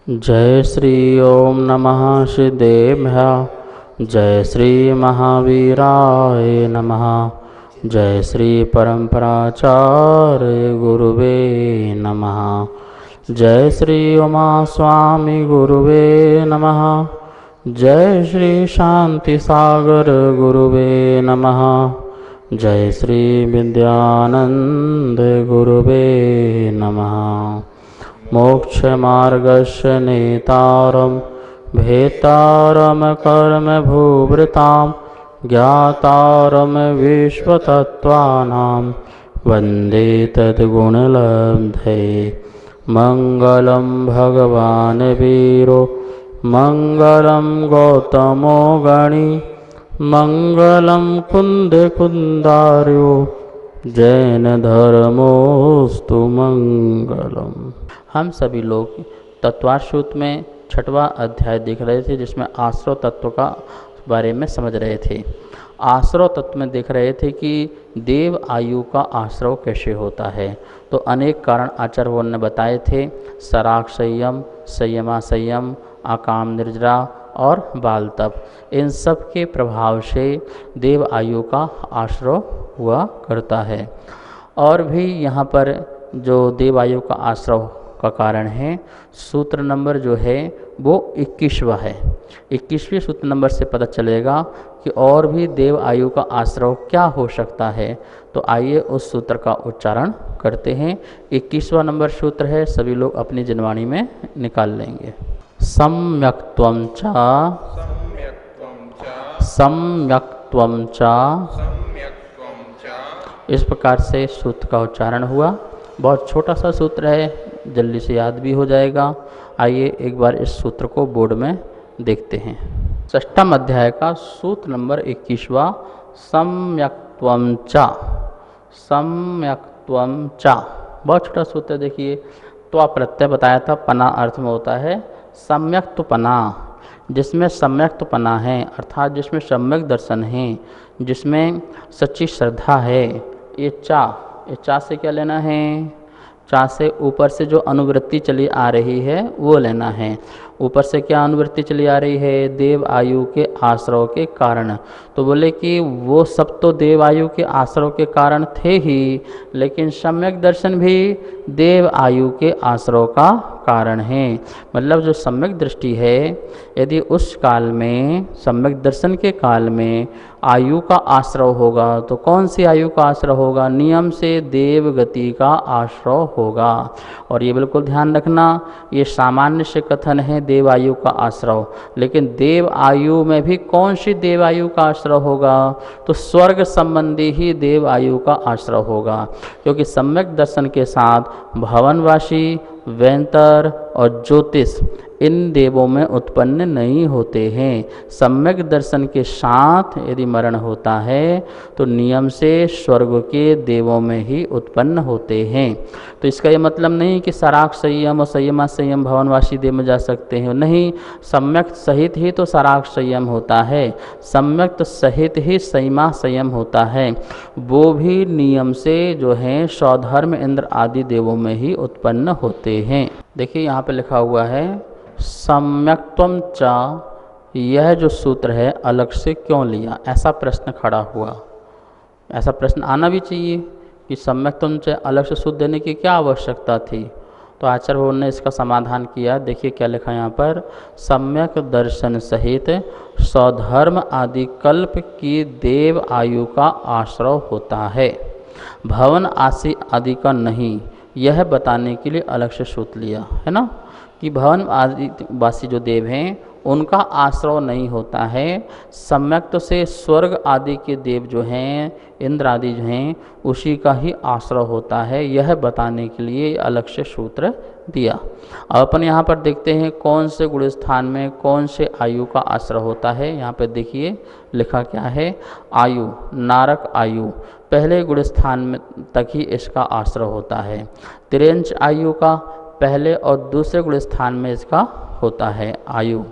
जय श्री ओम नमः सिद्धेभ्यः। जय श्री महावीराय नमः। जय श्री परम्पराचार्य गुरुवे नमः। जय श्री उमा स्वामी गुरुवे नमः। जय श्री शांति सागर गुरुवे नमः। जय श्री विद्यानंद गुरुवे नमः। मोक्ष मार्गस्य नेतारं भेतारं कर्म भूभृतां ज्ञातारं विश्वतत्त्वानां वन्दे तद्गुणलब्धये। मङ्गलं भगवान् वीरो मङ्गलं गौतमो गणी मङ्गलं कुन्दकुन्दार्यो जैन धर्मोस्तु मंगलम। हम सभी लोग तत्वार्थ सूत्र में 6वां अध्याय देख रहे थे, जिसमें आश्रव तत्व का बारे में समझ रहे थे। आश्रव तत्व में देख रहे थे कि देव आयु का आश्रव कैसे होता है। तो अनेक कारण आचार्यों ने बताए थे। सराग संयम, संयमा संयम, आकाम निर्जरा और बाल तप, इन सब के प्रभाव से देव आयु का आश्रव हुआ करता है। और भी यहाँ पर जो देव आयु का आश्रव का कारण है, सूत्र नंबर जो है वो 21वां है। 21वें सूत्र नंबर से पता चलेगा कि और भी देव आयु का आश्रव क्या हो सकता है। तो आइए उस सूत्र का उच्चारण करते हैं। 21वां नंबर सूत्र है, सभी लोग अपनी जनवाणी में निकाल लेंगे। सम्यक्त्वं च सम्यक्त्वं च, इस प्रकार से सूत्र का उच्चारण हुआ। बहुत छोटा सा सूत्र है, जल्दी से याद भी हो जाएगा। आइए एक बार इस सूत्र को बोर्ड में देखते हैं। 6वां अध्याय का सूत्र नंबर 21वां, सम्यक्त्वं च। सम्यक्त्वं च बहुत छोटा सूत्र है। देखिए, त्वा प्रत्यय बताया था, पना अर्थ में होता है सम्यक्तपना। जिसमें सम्यक्तपना है, अर्थात जिसमें सम्यक दर्शन है, जिसमें सच्ची श्रद्धा है। ये चा से क्या लेना है? चा से ऊपर से जो अनुवृत्ति चली आ रही है वो लेना है। ऊपर से क्या अनुवृत्ति चली आ रही है? देव आयु के आश्रव के कारण। तो बोले कि वो सब तो देव आयु के आश्रव के कारण थे ही, लेकिन सम्यक दर्शन भी देव आयु के आश्रव का कारण है। मतलब जो सम्यक दृष्टि है, यदि उस काल में सम्यक दर्शन के काल में आयु का आश्रव होगा, तो कौन सी आयु का आश्रव होगा? नियम से देव गति का आश्रव होगा। और ये बिल्कुल ध्यान रखना, ये सामान्य से कथन है देव आयु का आश्रव, लेकिन देव आयु में भी कौन सी देव आयु का आश्रव होगा? तो स्वर्ग संबंधी ही देव आयु का आश्रव होगा, क्योंकि सम्यक दर्शन के साथ भवनवासी, वेंतर और ज्योतिष इन देवों में उत्पन्न नहीं होते हैं। सम्यक दर्शन के साथ यदि मरण होता है तो नियम से स्वर्ग के देवों में ही उत्पन्न होते हैं। तो इसका ये मतलब नहीं कि सराग संयम और संयमा संयम भवनवासी देव में जा सकते हैं, नहीं। सम्यक सहित ही तो सराग संयम होता है, सम्यक सहित ही संयमा संयम होता है। वो भी नियम से जो है स्वधर्म इंद्र आदि देवों में ही उत्पन्न होते हैं। देखिए यहाँ पे लिखा हुआ है सम्यक्त्वं च। यह जो सूत्र है अलग से क्यों लिया? ऐसा प्रश्न खड़ा हुआ। ऐसा प्रश्न आना भी चाहिए कि सम्यक्त्वं च अलग से सूत्र देने की क्या आवश्यकता थी। तो आचार्य ने इसका समाधान किया। देखिए क्या लिखा यहाँ पर, सम्यक दर्शन सहित स्वधर्म आदि कल्प की देव आयु का आश्रव होता है, भवन आशी आदि का नहीं। यह बताने के लिए अलग से सूत्र लिया है ना, कि भवन आदि वासी जो देव हैं उनका आश्रव नहीं होता है। सम्यक से स्वर्ग आदि के देव जो हैं, इंद्र आदि जो हैं, उसी का ही आश्रव होता है। यह बताने के लिए अलग से सूत्र दिया। अब अपन यहाँ पर देखते हैं कौन से गुण स्थान में कौन से आयु का आश्रव होता है। यहाँ पे देखिए लिखा क्या है, आयु, नारक आयु पहले गुण स्थान में तक ही इसका आश्रव होता है। तिरेंच आयु का पहले और दूसरे गुण स्थान में इसका होता है आयु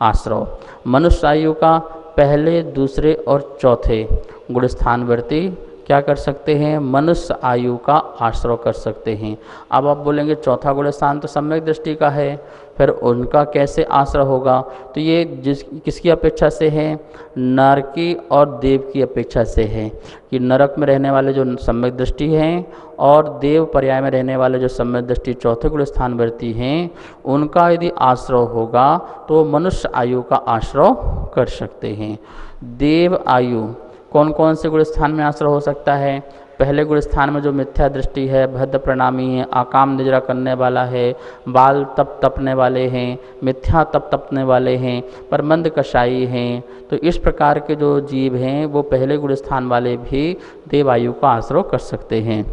आश्रव। मनुष्य आयु का पहले, दूसरे और चौथे गुण स्थानवर्ती क्या कर सकते हैं, मनुष्य आयु का आश्रय कर सकते हैं। अब आप बोलेंगे चौथा गुण स्थान तो सम्यक दृष्टि का है, फिर उनका कैसे आश्रय होगा, तो ये किसकी अपेक्षा से है, नरकी और देव की अपेक्षा से है, कि नरक में रहने वाले जो सम्यक दृष्टि हैं और देव पर्याय में रहने वाले जो सम्यक दृष्टि चौथे गुण स्थानवर्ती हैं, उनका यदि आश्रय होगा तो मनुष्य आयु का आश्रय कर सकते हैं। देव आयु कौन कौन से गुण स्थान में आश्रय हो सकता है, पहले गुण स्थान में जो मिथ्या दृष्टि है, भद्र प्रणामी है, आकाम निद्रा करने वाला है, बाल तप तपने वाले हैं, मिथ्या तप तपने वाले हैं, पर मंद कषाई हैं, तो इस प्रकार के जो जीव हैं वो पहले गुण स्थान वाले भी देवायु का आश्रय कर सकते हैं।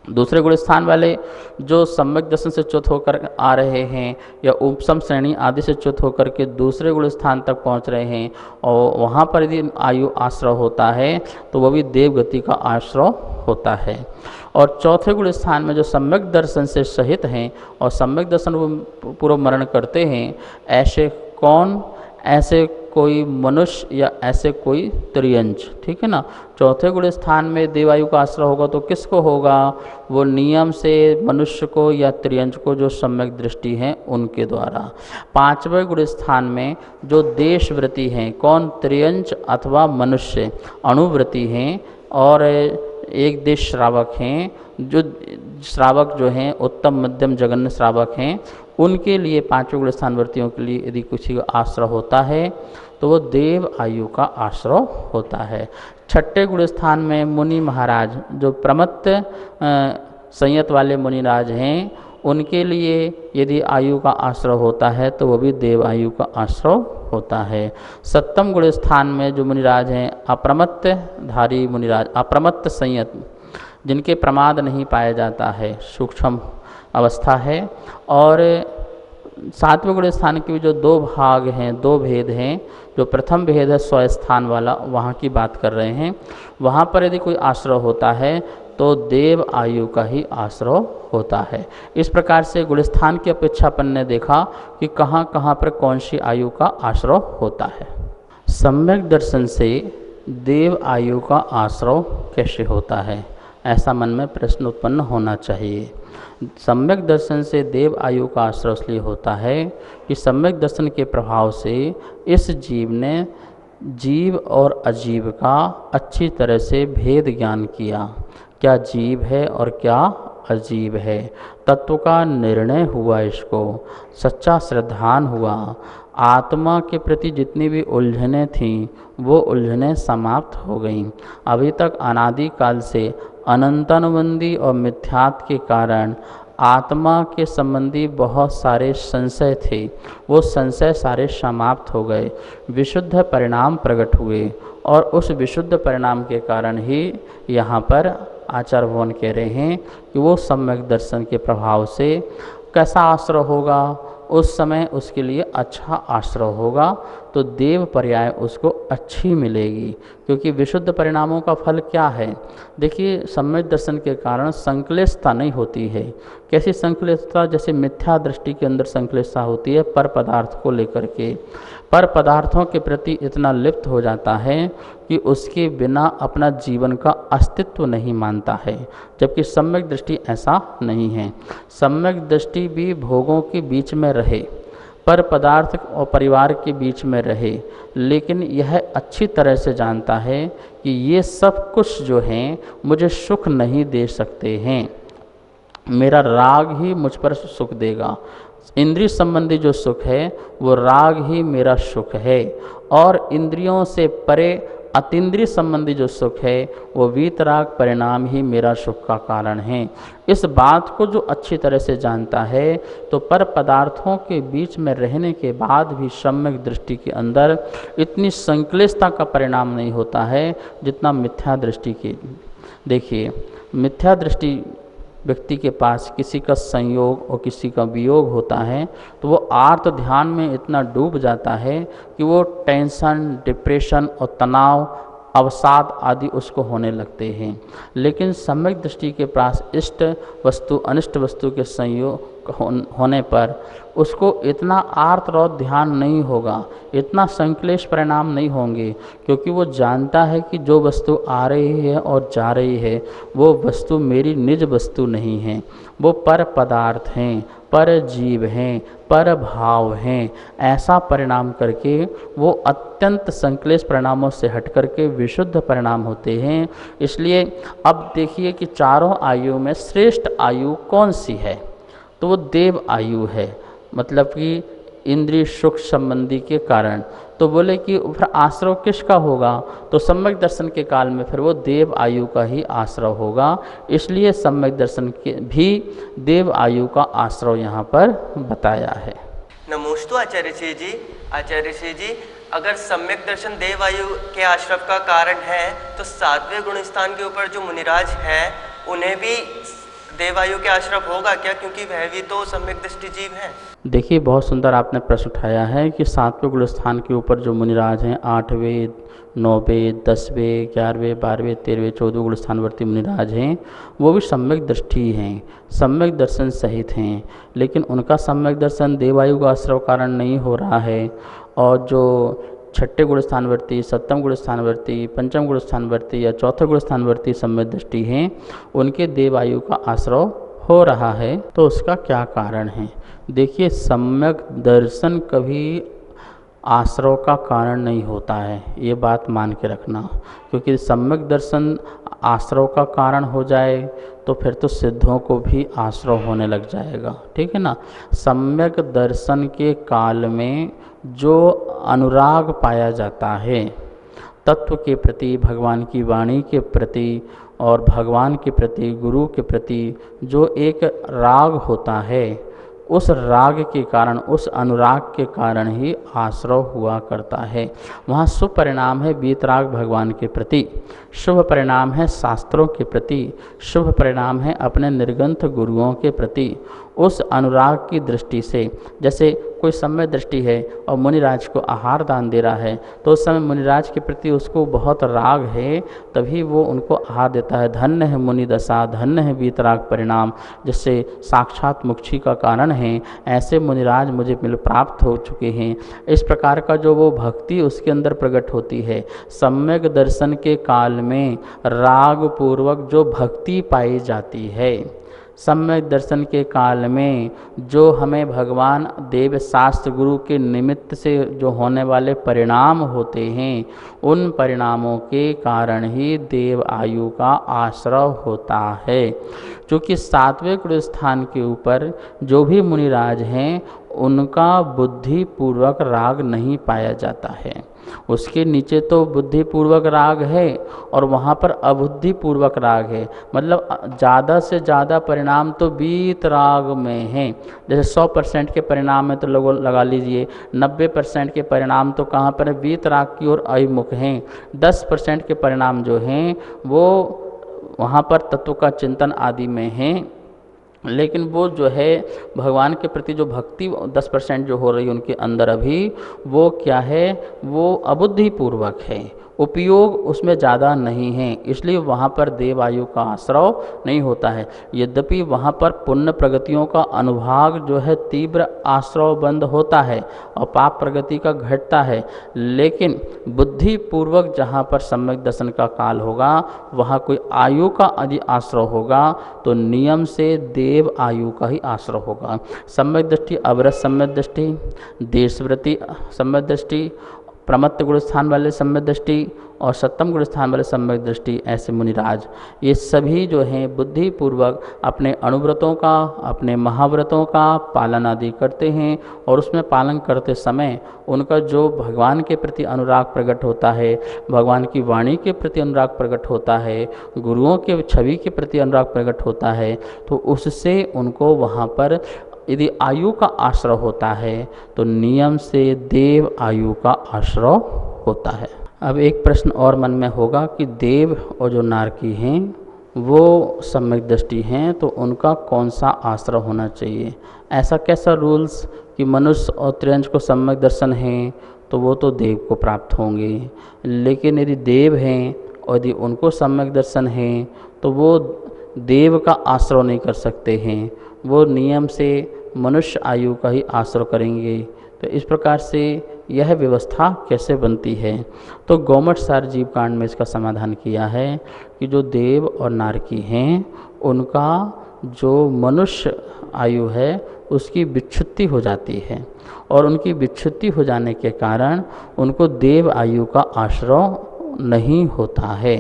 दूसरे गुण स्थान वाले जो सम्यक दर्शन से च्युत होकर आ रहे हैं या उपसम श्रेणी आदि से च्युत होकर के दूसरे गुण स्थान तक पहुंच रहे हैं और वहां पर यदि आयु आश्रय होता है तो वह भी देवगति का आश्रय होता है। और चौथे गुण स्थान में जो सम्यक दर्शन से सहित हैं और सम्यक दर्शन पूर्व मरण करते हैं, ऐसे कौन, ऐसे कोई मनुष्य या ऐसे कोई त्रियंच, ठीक है ना। चौथे गुण स्थान में देवायु का आश्रय होगा तो किसको होगा, वो नियम से मनुष्य को या त्रियंच को जो सम्यक दृष्टि है उनके द्वारा। पांचवें गुण स्थान में जो देशवृत्ति हैं, कौन, त्रियंच अथवा मनुष्य अणुवृत्ति हैं और एक देश श्रावक हैं, जो श्रावक जो हैं उत्तम मध्यम जघन्य श्रावक हैं, उनके लिए पांचवें गुण स्थानवर्तियों के लिए यदि किसी का आश्रय होता है तो वो देव आयु का आश्रय होता है। छठे गुण स्थान में मुनि महाराज जो प्रमत्त संयत वाले मुनिराज हैं, उनके लिए यदि आयु का आश्रय होता है तो वो भी देव आयु का आश्रय होता है। सप्तम गुण स्थान में जो मुनिराज हैं, अप्रमत्त धारी मुनिराज, अप्रमत्त संयत, जिनके प्रमाद नहीं पाया जाता है, सूक्ष्म अवस्था है। और सातवें गुण स्थान के भी जो दो भाग हैं, दो भेद हैं, जो प्रथम भेद है स्वस्थान वाला, वहाँ की बात कर रहे हैं, वहाँ पर यदि कोई आश्रय होता है तो देव आयु का ही आश्रय होता है। इस प्रकार से गुणस्थान की अपेक्षा अपन ने देखा कि कहाँ कहाँ पर कौन सी आयु का आश्रय होता है। सम्यक दर्शन से देव आयु का आश्रय कैसे होता है, ऐसा मन में प्रश्न उत्पन्न होना चाहिए। सम्यक दर्शन से देव आयु का आश्रय इसलिए होता है कि सम्यक दर्शन के प्रभाव से इस जीव ने जीव और अजीव का अच्छी तरह से भेद ज्ञान किया, क्या जीव है और क्या अजीव है, तत्व का निर्णय हुआ, इसको सच्चा श्रद्धान हुआ, आत्मा के प्रति जितनी भी उलझनें थीं वो उलझनें समाप्त हो गईं। अभी तक अनादि काल से अनंतानुबंधी और मिथ्यात्व के कारण आत्मा के संबंधी बहुत सारे संशय थे, वो संशय सारे समाप्त हो गए, विशुद्ध परिणाम प्रकट हुए। और उस विशुद्ध परिणाम के कारण ही यहाँ पर आचार्य भगवान कह रहे हैं कि वो सम्यक दर्शन के प्रभाव से कैसा आश्रय होगा, उस समय उसके लिए अच्छा आश्रय होगा तो देव पर्याय उसको अच्छी मिलेगी। क्योंकि विशुद्ध परिणामों का फल क्या है, देखिए सम्यक दर्शन के कारण संक्लेशता नहीं होती है। कैसी संक्लेशता, जैसे मिथ्या दृष्टि के अंदर संक्लेशता होती है पर पदार्थ को लेकर के, पर पदार्थों के प्रति इतना लिप्त हो जाता है कि उसके बिना अपना जीवन का अस्तित्व नहीं मानता है, जबकि सम्यक दृष्टि ऐसा नहीं है। सम्यक दृष्टि भी भोगों के बीच में रहे, पर पदार्थ और परिवार के बीच में रहे, लेकिन यह अच्छी तरह से जानता है कि ये सब कुछ जो हैं मुझे सुख नहीं दे सकते हैं, मेरा राग ही मुझ पर सुख देगा। इंद्रिय संबंधी जो सुख है वो राग ही मेरा सुख है, और इंद्रियों से परे अतीन्द्रिय संबंधी जो सुख है वो वीतराग परिणाम ही मेरा सुख का कारण है। इस बात को जो अच्छी तरह से जानता है तो पर पदार्थों के बीच में रहने के बाद भी सम्यक दृष्टि के अंदर इतनी संक्लिष्टता का परिणाम नहीं होता है जितना मिथ्या दृष्टि की। देखिए मिथ्या दृष्टि व्यक्ति के पास किसी का संयोग और किसी का वियोग होता है तो वो आर्त ध्यान में इतना डूब जाता है कि वो टेंशन, डिप्रेशन और तनाव, अवसाद आदि उसको होने लगते हैं। लेकिन सम्यक दृष्टि के पास इष्ट वस्तु अनिष्ट वस्तु के संयोग होने पर उसको इतना आर्तरौत ध्यान नहीं होगा, इतना संक्लेश परिणाम नहीं होंगे, क्योंकि वो जानता है कि जो वस्तु आ रही है और जा रही है वो वस्तु मेरी निज वस्तु नहीं है, वो पर पदार्थ हैं, पर जीव हैं, पर भाव हैं। ऐसा परिणाम करके वो अत्यंत संक्लेश परिणामों से हट करके विशुद्ध परिणाम होते हैं। इसलिए अब देखिए कि चारों आयु में श्रेष्ठ आयु कौन सी है, तो वो देव आयु है, मतलब कि इंद्रिय सुख संबंधी के कारण। तो बोले कि फिर आश्रव किसका होगा, तो सम्यक दर्शन के काल में फिर वो देव आयु का ही आश्रव होगा। इसलिए सम्यक दर्शन के भी देव आयु का आश्रव यहाँ पर बताया है। नमोस्तु आचार्य श्री जी। आचार्य श्री जी, अगर सम्यक दर्शन देव आयु के आश्रव का कारण है तो सातवें गुण स्थान के ऊपर जो मुनिराज हैं उन्हें भी देवायु के आश्रव होगा क्या, क्योंकि वह भी तो सम्यक दृष्टि जीव हैं। देखिए बहुत सुंदर आपने प्रश्न उठाया है कि सातवें गुण स्थान के ऊपर जो मुनिराज हैं, 8वें 9वें 10वें 11वें 12वें 13वें 14वें गुण स्थानवर्ती मुनिराज हैं, वो भी सम्यक दृष्टि हैं, सम्यक दर्शन सहित हैं, लेकिन उनका सम्यक दर्शन देवायु का आश्रव कारण नहीं हो रहा है। और जो छठे गुण स्थानवर्ती, सप्तम गुण स्थानवर्ती, पंचम गुण स्थानवर्ती या चौथे गुण स्थानवर्ती सम्यक दृष्टि हैं, उनके देवायु का आश्रव हो रहा है। तो उसका क्या कारण है? देखिए सम्यक दर्शन कभी आश्रव का कारण नहीं होता है, ये बात मान के रखना, क्योंकि सम्यक दर्शन आश्रव का कारण हो जाए तो फिर तो सिद्धों को भी आश्रव होने लग जाएगा, ठीक है ना। सम्यक दर्शन के काल में जो अनुराग पाया जाता है तत्व के प्रति, भगवान की वाणी के प्रति और भगवान के प्रति, गुरु के प्रति जो एक राग होता है, उस राग के कारण, उस अनुराग के कारण ही आश्रव हुआ करता है। वहाँ शुभ परिणाम है वीतराग भगवान के प्रति, शुभ परिणाम है शास्त्रों के प्रति, शुभ परिणाम है अपने निर्गंथ गुरुओं के प्रति। उस अनुराग की दृष्टि से, जैसे कोई सम्यक दृष्टि है और मुनिराज को आहार दान दे रहा है, तो उस समय मुनिराज के प्रति उसको बहुत राग है, तभी वो उनको आहार देता है। धन्य है मुनि दशा, धन्य है वीतराग परिणाम, जिससे साक्षात मोक्ष का कारण है। ऐसे मुनिराज मुझे मिल प्राप्त हो चुके हैं। इस प्रकार का जो वो भक्ति उसके अंदर प्रकट होती है, सम्यक दर्शन के काल में राग पूर्वक जो भक्ति पाई जाती है, सम्यक दर्शन के काल में जो हमें भगवान देव शास्त्र गुरु के निमित्त से जो होने वाले परिणाम होते हैं, उन परिणामों के कारण ही देव आयु का आश्रव होता है। क्योंकि सातवें गुण स्थान के ऊपर जो भी मुनिराज हैं उनका बुद्धिपूर्वक राग नहीं पाया जाता है। उसके नीचे तो बुद्धिपूर्वक राग है और वहाँ पर अबुद्धिपूर्वक राग है, मतलब ज़्यादा से ज़्यादा परिणाम तो वीत राग में है। जैसे 100% के परिणाम में तो लोगों लगा लीजिए 90% के परिणाम तो कहाँ पर है, वीत राग की ओर अभिमुख हैं। 10% के परिणाम जो हैं वो वहाँ पर तत्व का चिंतन आदि में हैं, लेकिन वो जो है भगवान के प्रति जो भक्ति 10% जो हो रही है उनके अंदर अभी, वो क्या है, वो अबुद्धिपूर्वक है, उपयोग उसमें ज़्यादा नहीं है, इसलिए वहाँ पर देवायु का आश्रव नहीं होता है। यद्यपि वहाँ पर पुण्य प्रगतियों का अनुभाग जो है तीव्र आश्रव बंद होता है और पाप प्रगति का घटता है, लेकिन बुद्धिपूर्वक जहाँ पर सम्यक दर्शन का काल होगा वहाँ कोई आयु का यदि आश्रव होगा तो नियम से देव आयु का ही आश्रव होगा। सम्यक दृष्टि, अवरत सम्यक दृष्टि, देशव्रति सम्यक दृष्टि, प्रमत्त गुण स्थान वाले सम्यक दृष्टि और सप्तम गुण स्थान वाले सम्यक दृष्टि, ऐसे मुनिराज ये सभी जो हैं बुद्धिपूर्वक अपने अणुव्रतों का, अपने महाव्रतों का पालन आदि करते हैं और उसमें पालन करते समय उनका जो भगवान के प्रति अनुराग प्रकट होता है, भगवान की वाणी के प्रति अनुराग प्रकट होता है, गुरुओं के छवि के प्रति अनुराग प्रकट होता है, तो उससे उनको वहाँ पर यदि आयु का आश्रय होता है तो नियम से देव आयु का आश्रय होता है। अब एक प्रश्न और मन में होगा कि देव और जो नारकी हैं वो सम्यक दृष्टि हैं, तो उनका कौन सा आश्रय होना चाहिए? ऐसा कैसा रूल्स कि मनुष्य और त्रियंश को सम्यक दर्शन है तो वो तो देव को प्राप्त होंगे, लेकिन यदि देव हैं और यदि उनको सम्यक दर्शन है तो वो देव का आश्रय नहीं कर सकते हैं, वो नियम से मनुष्य आयु का ही आश्रय करेंगे। तो इस प्रकार से यह व्यवस्था कैसे बनती है? तो गौमठ सार जीव कांड में इसका समाधान किया है कि जो देव और नारकी हैं उनका जो मनुष्य आयु है उसकी विच्छुत्ति हो जाती है, और उनकी विच्छुत्ति हो जाने के कारण उनको देव आयु का आश्रय नहीं होता है।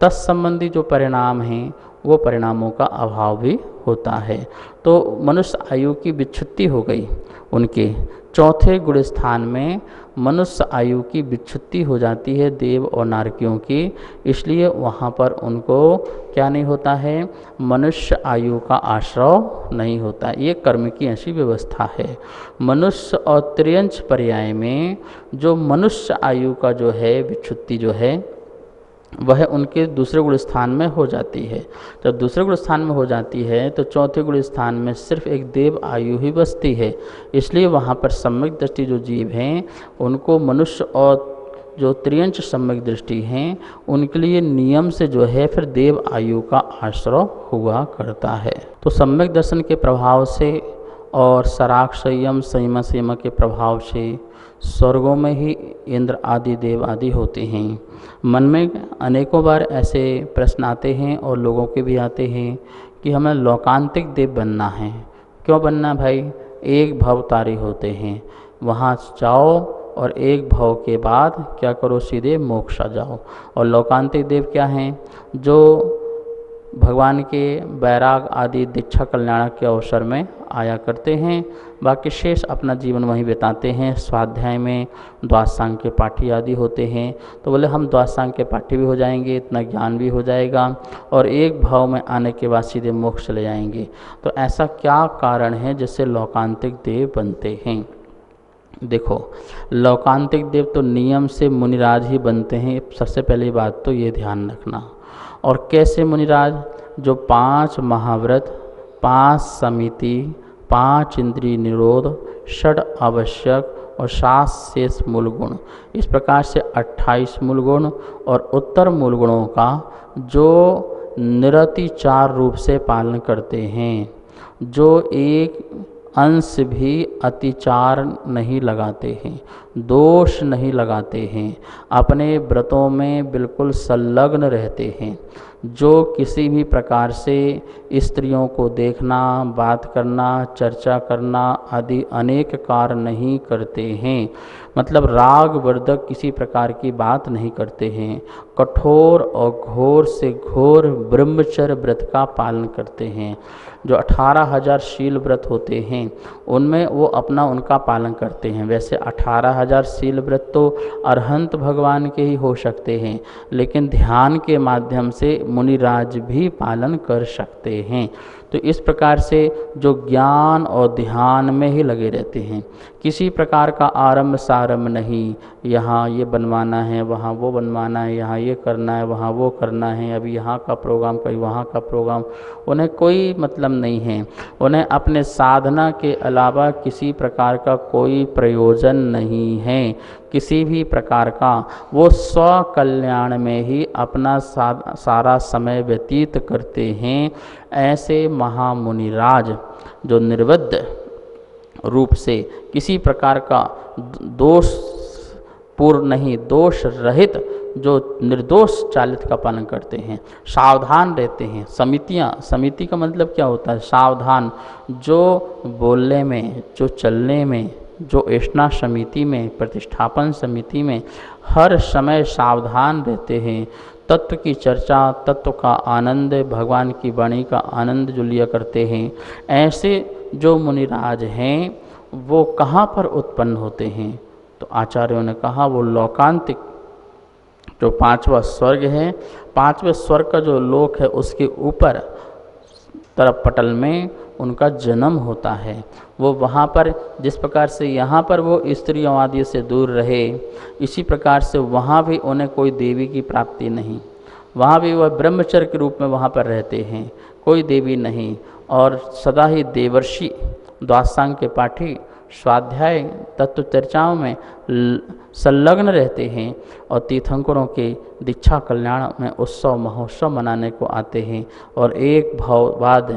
तत्संबंधी जो परिणाम हैं वो परिणामों का अभाव भी होता है। तो मनुष्य आयु की विच्छुत्ति हो गई उनके। चौथे गुण स्थान में मनुष्य आयु की विच्छुत्ति हो जाती है देव और नारकियों की, इसलिए वहाँ पर उनको क्या नहीं होता है? मनुष्य आयु का आश्रय नहीं होता। ये कर्म की ऐसी व्यवस्था है। मनुष्य और त्रियंच पर्याय में जो मनुष्य आयु का जो है विच्छुत्ति जो है वह उनके दूसरे गुण स्थान में हो जाती है। जब दूसरे गुण स्थान में हो जाती है तो चौथे गुण स्थान में सिर्फ एक देव आयु ही बचती है, इसलिए वहाँ पर सम्यक दृष्टि जो जीव हैं उनको मनुष्य और जो त्रियंच सम्यक दृष्टि हैं उनके लिए नियम से जो है फिर देव आयु का आश्रय हुआ करता है। तो सम्यक दर्शन के प्रभाव से और सराग संयम संयम संयम के प्रभाव से स्वर्गों में ही इंद्र आदि देव आदि होते हैं। मन में अनेकों बार ऐसे प्रश्न आते हैं और लोगों के भी आते हैं कि हमें लोकांतिक देव बनना है। क्यों बनना भाई? एक भवतारी होते हैं, वहाँ जाओ और एक भव के बाद क्या करो? सीधे मोक्ष आ जाओ। और लोकांतिक देव क्या हैं? जो भगवान के बैराग आदि दीक्षा कल्याण के अवसर में आया करते हैं, बाकी शेष अपना जीवन वहीं बिताते हैं। स्वाध्याय में द्वादशांग के पाठी आदि होते हैं, तो बोले हम द्वादशांग के पाठी भी हो जाएंगे, इतना ज्ञान भी हो जाएगा और एक भाव में आने के बाद सीधे मोक्ष चले जाएंगे। तो ऐसा क्या कारण है जिससे लोकांतिक देव बनते हैं? देखो, लोकांतिक देव तो नियम से मुनिराज ही बनते हैं। सबसे पहली बात तो ये ध्यान रखना। और कैसे मुनिराज? जो 5 महाव्रत, 5 समिति, 5 इंद्रिय निरोध, 6 आवश्यक और 7 शेष मूल गुण, इस प्रकार से 28 मूल गुण और उत्तर मूल गुणों का जो निरतिचार रूप से पालन करते हैं, जो एक अंश भी अतिचार नहीं लगाते हैं, दोष नहीं लगाते हैं, अपने व्रतों में बिल्कुल संलग्न रहते हैं, जो किसी भी प्रकार से स्त्रियों को देखना, बात करना, चर्चा करना आदि अनेक कार्य नहीं करते हैं, मतलब राग वर्धक किसी प्रकार की बात नहीं करते हैं, कठोर और घोर से घोर ब्रह्मचर्य व्रत का पालन करते हैं। जो 18,000 शील व्रत होते हैं उनमें वो अपना उनका पालन करते हैं। वैसे 18,000 शील व्रत तो अरहंत भगवान के ही हो सकते हैं, लेकिन ध्यान के माध्यम से मुनिराज भी पालन कर सकते हैं। तो इस प्रकार से जो ज्ञान और ध्यान में ही लगे रहते हैं, किसी प्रकार का आरंभ सारंभ नहीं, यहाँ ये बनवाना है, वहाँ वो बनवाना है, यहाँ ये करना है, वहाँ वो करना है, अभी यहाँ का प्रोग्राम, कभी वहाँ का प्रोग्राम, उन्हें कोई मतलब नहीं है। उन्हें अपने साधना के अलावा किसी प्रकार का कोई प्रयोजन नहीं है, किसी भी प्रकार का। वो स्व कल्याण में ही अपना सारा समय व्यतीत करते हैं। ऐसे महामुनिराज जो निर्बद्ध रूप से किसी प्रकार का दोष पूर्ण नहीं, दोष रहित, जो निर्दोष चालित का पालन करते हैं, सावधान रहते हैं। समिति का मतलब क्या होता है? सावधान। जो बोलने में, जो चलने में, जो ऐष्णा समिति में, प्रतिष्ठापन समिति में हर समय सावधान रहते हैं। तत्व की चर्चा, तत्व का आनंद, भगवान की वाणी का आनंद जो लिया करते हैं, ऐसे जो मुनिराज हैं वो कहाँ पर उत्पन्न होते हैं? तो आचार्यों ने कहा वो लोकांतिक जो 5वां स्वर्ग है, 5वें स्वर्ग का जो लोक है उसके ऊपर तरफ पटल में उनका जन्म होता है। वो वहाँ पर जिस प्रकार से यहाँ पर वो स्त्रियों आदि से दूर रहे, इसी प्रकार से वहाँ भी उन्हें कोई देवी की प्राप्ति नहीं। वहाँ भी वह ब्रह्मचर्य के रूप में वहाँ पर रहते हैं, कोई देवी नहीं, और सदा ही देवर्षि द्वादशांग के पाठी स्वाध्याय तत्व चर्चाओं में संलग्न रहते हैं और तीर्थंकरों के दीक्षा कल्याण में उत्सव महोत्सव मनाने को आते हैं और एक भाव बाद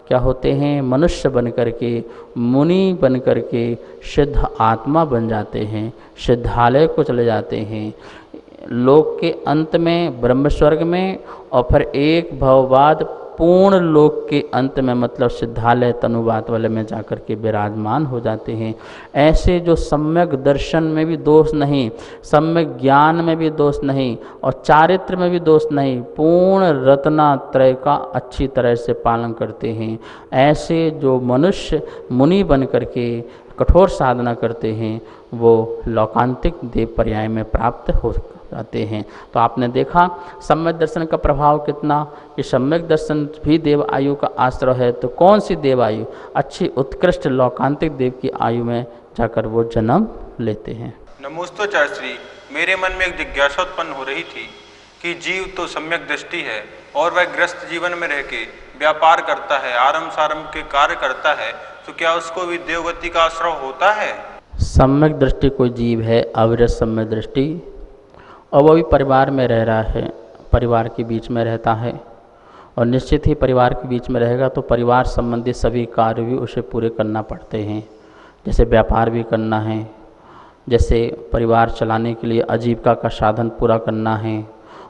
क्या होते हैं, मनुष्य बन करके, मुनि बन करके सिद्ध आत्मा बन जाते हैं, सिद्धालय को चले जाते हैं, लोक के अंत में ब्रह्म स्वर्ग में, और फिर एक भाव बाद पूर्ण लोक के अंत में मतलब सिद्धालय तनुवात वाले में जाकर के विराजमान हो जाते हैं। ऐसे जो सम्यक दर्शन में भी दोष नहीं, सम्यक ज्ञान में भी दोष नहीं और चारित्र में भी दोष नहीं, पूर्ण रत्नात्रय का अच्छी तरह से पालन करते हैं, ऐसे जो मनुष्य मुनि बन करके कठोर साधना करते हैं वो लौकांतिक देव पर्याय में प्राप्त हो जाते हैं। तो आपने देखा सम्यक दर्शन का प्रभाव कितना, कि सम्यक दर्शन भी देव आयु का आश्रय है। तो कौन सी देव आयु, अच्छी उत्कृष्ट लौकांतिक देव की आयु में जाकर वो जन्म लेते हैं। नमोस्तुते श्री, मेरे मन में एक जिज्ञासा उत्पन्न हो रही थी कि जीव तो सम्यक दृष्टि है और वह ग्रस्त जीवन में रह के व्यापार करता है, आरंभ सारंभ के कार्य करता है, तो क्या उसको भी देवगति का आश्रय होता है? सम्यक दृष्टि कोई जीव है, अविरत सम्यक दृष्टि, और वो भी परिवार में रह रहा है, परिवार के बीच में रहता है और निश्चित ही परिवार के बीच में रहेगा तो परिवार संबंधी सभी कार्य भी उसे पूरे करना पड़ते हैं। जैसे व्यापार भी करना है, जैसे परिवार चलाने के लिए आजीविका का साधन पूरा करना है,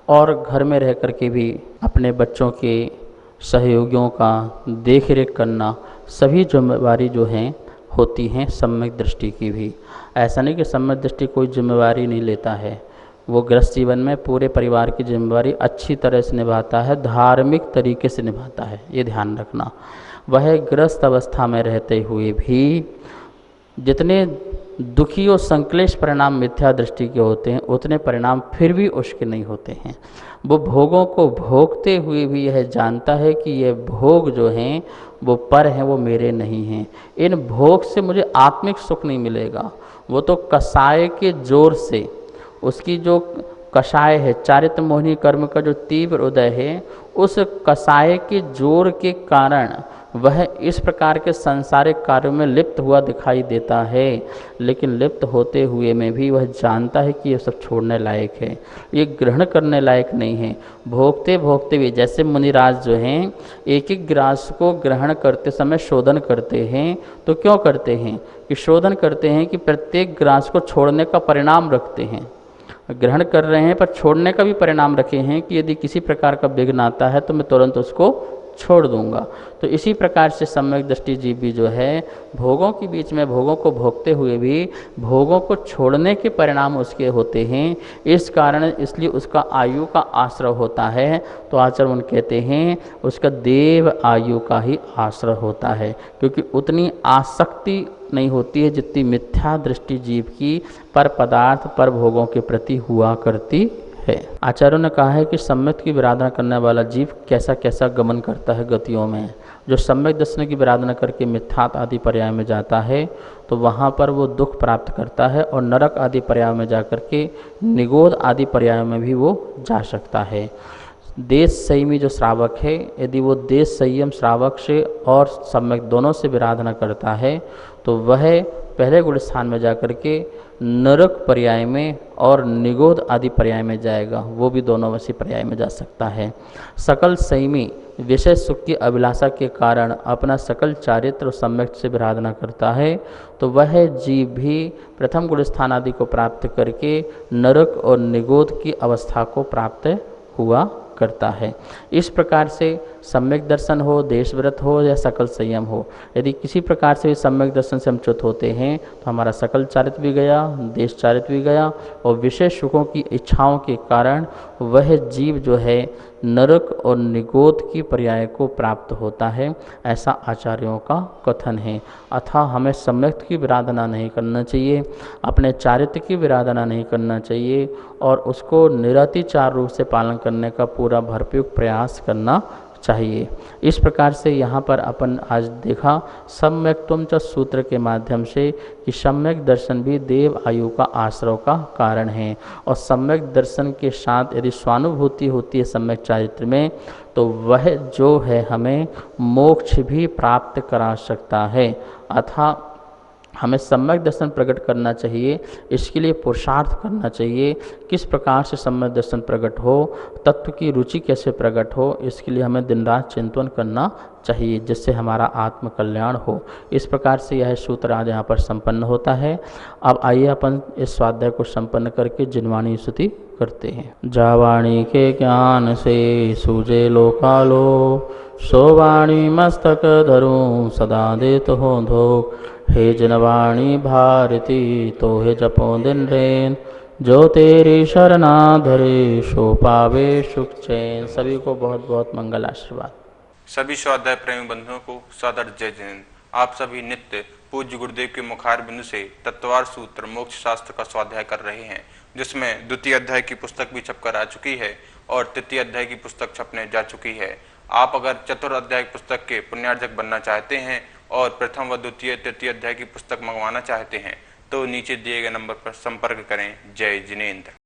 और घर में रह कर के भी अपने बच्चों के सहयोगियों का देख रेख करना, सभी जिम्मेवारी जो हैं होती हैं सम्यक दृष्टि की भी। ऐसा नहीं कि सम्यक दृष्टि कोई जिम्मेवारी नहीं लेता है, वो गृहस्थ जीवन में पूरे परिवार की जिम्मेवारी अच्छी तरह से निभाता है, धार्मिक तरीके से निभाता है, ये ध्यान रखना। वह गृहस्थ अवस्था में रहते हुए भी जितने दुखी और संक्लेश परिणाम मिथ्या दृष्टि के होते हैं उतने परिणाम फिर भी उसके नहीं होते हैं। वो भोगों को भोगते हुए भी यह जानता है कि ये भोग जो हैं वो पर हैं, वो मेरे नहीं हैं, इन भोग से मुझे आत्मिक सुख नहीं मिलेगा। वो तो कसाय के जोर से, उसकी जो कषाय है, चारित्र मोहिनी कर्म का जो तीव्र उदय है, उस कसाय के जोर के कारण वह इस प्रकार के सांसारिक कार्यों में लिप्त हुआ दिखाई देता है, लेकिन लिप्त होते हुए में भी वह जानता है कि यह सब छोड़ने लायक है, ये ग्रहण करने लायक नहीं है। भोगते भोगते भी जैसे मुनिराज जो हैं एक एक ग्रास को ग्रहण करते समय शोधन करते हैं, तो क्यों करते हैं कि शोधन करते हैं कि प्रत्येक ग्रास को छोड़ने का परिणाम रखते हैं। ग्रहण कर रहे हैं पर छोड़ने का भी परिणाम रखे हैं कि यदि किसी प्रकार का विघ्न आता है तो मैं तुरंत उसको छोड़ दूंगा। तो इसी प्रकार से सम्यक दृष्टि जीव भी जो है भोगों के बीच में भोगों को भोगते हुए भी भोगों को छोड़ने के परिणाम उसके होते हैं, इस कारण इसलिए उसका आयु का आश्रय होता है। तो आचार्य उन कहते हैं उसका देव आयु का ही आश्रय होता है, क्योंकि उतनी आसक्ति नहीं होती है जितनी मिथ्या दृष्टि जीव की पर पदार्थ पर भोगों के प्रति हुआ करती है। आचार्यों ने कहा है कि सम्यक की विराधना करने वाला जीव कैसा कैसा गमन करता है गतियों में। जो सम्यक दर्शन की विराधना करके मिथ्यात आदि पर्याय में जाता है तो वहाँ पर वो दुख प्राप्त करता है, और नरक आदि पर्याय में जाकर के निगोध आदि पर्याय में भी वो जा सकता है। देश संयमी जो श्रावक है, यदि वो देश संयम श्रावक से और सम्यक दोनों से विराधना करता है तो वह पहले गुण स्थान में जाकर के नरक पर्याय में और निगोध आदि पर्याय में जाएगा, वो भी दोनों वैसी पर्याय में जा सकता है। सकल संयमी विषय सुख की अभिलाषा के कारण अपना सकल चारित्र और सम्यक से विराधना करता है तो वह जीव भी प्रथम गुण स्थान आदि को प्राप्त करके नरक और निगोध की अवस्था को प्राप्त हुआ करता है। इस प्रकार से सम्यक दर्शन हो, देशव्रत हो या सकल संयम हो, यदि किसी प्रकार से सम्यक दर्शन से हम च्युत होते हैं तो हमारा सकल चारित्र भी गया, देश चारित्र भी गया, और विशेष सुखों की इच्छाओं के कारण वह जीव जो है नरक और निगोध की पर्याय को प्राप्त होता है, ऐसा आचार्यों का कथन है। अतः हमें सम्यक की विराधना नहीं करना चाहिए, अपने चारित्र की विराधना नहीं करना चाहिए, और उसको निरतिचार रूप से पालन करने का पूरा भरपूर प्रयास करना चाहिए। इस प्रकार से यहाँ पर अपन आज देखा सम्यक्त्वम च सूत्र के माध्यम से कि सम्यक दर्शन भी देव आयु का आश्रय का कारण है, और सम्यक दर्शन के साथ यदि स्वानुभूति होती है सम्यक चारित्र में तो वह जो है हमें मोक्ष भी प्राप्त करा सकता है। अतः हमें सम्यक दर्शन प्रकट करना चाहिए, इसके लिए पुरुषार्थ करना चाहिए। किस प्रकार से सम्यक दर्शन प्रकट हो, तत्व की रुचि कैसे प्रकट हो, इसके लिए हमें दिन रात चिंतन करना चाहिए, जिससे हमारा आत्म कल्याण हो। इस प्रकार से यह सूत्र आज यहाँ पर संपन्न होता है। अब आइए अपन इस स्वाध्याय को संपन्न करके जिनवाणी स्तुति करते हैं। जावाणी के ज्ञान से सूझे लोकालो, सो वाणी मस्तक धरूं सदा देत हो धोख। हे जिनवाणी भारती तो हे जपो दिन रैन, जो तेरी शरणा धरे सो पावे सुख चैन। सभी को बहुत बहुत मंगल आशीर्वाद। सभी स्वाध्याय प्रेमी बंधुओं को सादर जय जिनेंद्र। आप सभी नित्य पूज्य गुरुदेव के मुखार बिंदु से तत्वार सूत्र मोक्ष शास्त्र का स्वाध्याय कर रहे हैं, जिसमें द्वितीय अध्याय की पुस्तक भी छपकर आ चुकी है और तृतीय अध्याय की पुस्तक छपने जा चुकी है। आप अगर चतुर्थ अध्याय पुस्तक के पुण्यार्जक बनना चाहते हैं और प्रथम व द्वितीय तृतीय अध्याय की पुस्तक मंगवाना चाहते हैं तो नीचे दिए गए नंबर पर संपर्क करें। जय जिनेंद्र।